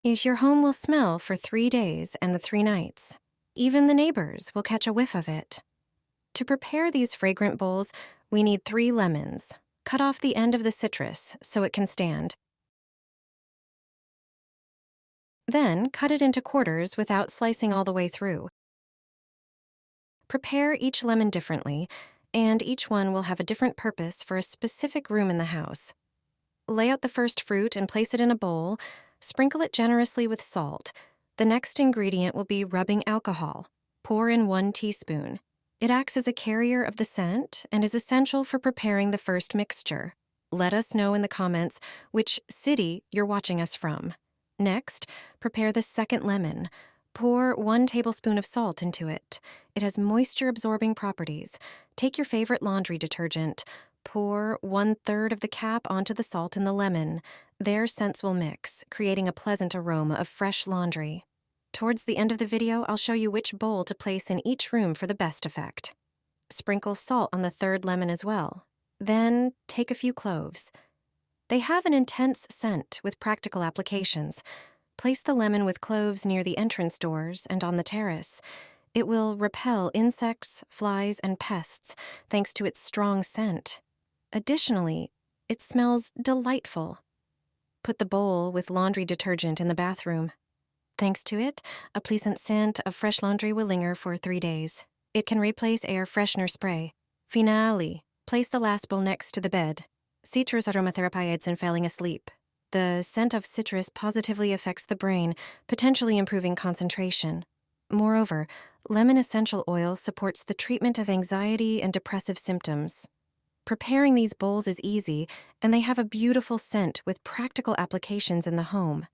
is your home will smell for 3 days and the 3 nights. Even the neighbors will catch a whiff of it. To prepare these fragrant bowls, we need 3 lemons. Cut off the end of the citrus so it can stand. Then cut it into quarters without slicing all the way through. Prepare each lemon differently, and each one will have a different purpose for a specific room in the house. Lay out the first fruit and place it in a bowl. Sprinkle it generously with salt. The next ingredient will be rubbing alcohol. Pour in 1 teaspoon. It acts as a carrier of the scent and is essential for preparing the first mixture. Let us know in the comments which city you're watching us from. Next, prepare the second lemon. Pour 1 tablespoon of salt into it. It has moisture-absorbing properties. Take your favorite laundry detergent. Pour 1/3 of the cap onto the salt and the lemon. Their scents will mix, creating a pleasant aroma of fresh laundry. Towards the end of the video, I'll show you which bowl to place in each room for the best effect. Sprinkle salt on the 3rd lemon as well. Then take a few cloves. They have an intense scent with practical applications. Place the lemon with cloves near the entrance doors and on the terrace. It will repel insects, flies, and pests thanks to its strong scent. Additionally, it smells delightful. Put the bowl with laundry detergent in the bathroom. Thanks to it, a pleasant scent of fresh laundry will linger for 3 days. It can replace air freshener spray. Finale, place the last bowl next to the bed. Citrus aromatherapy aids in falling asleep. The scent of citrus positively affects the brain, potentially improving concentration. Moreover, lemon essential oil supports the treatment of anxiety and depressive symptoms. Preparing these bowls is easy, and they have a beautiful scent with practical applications in the home.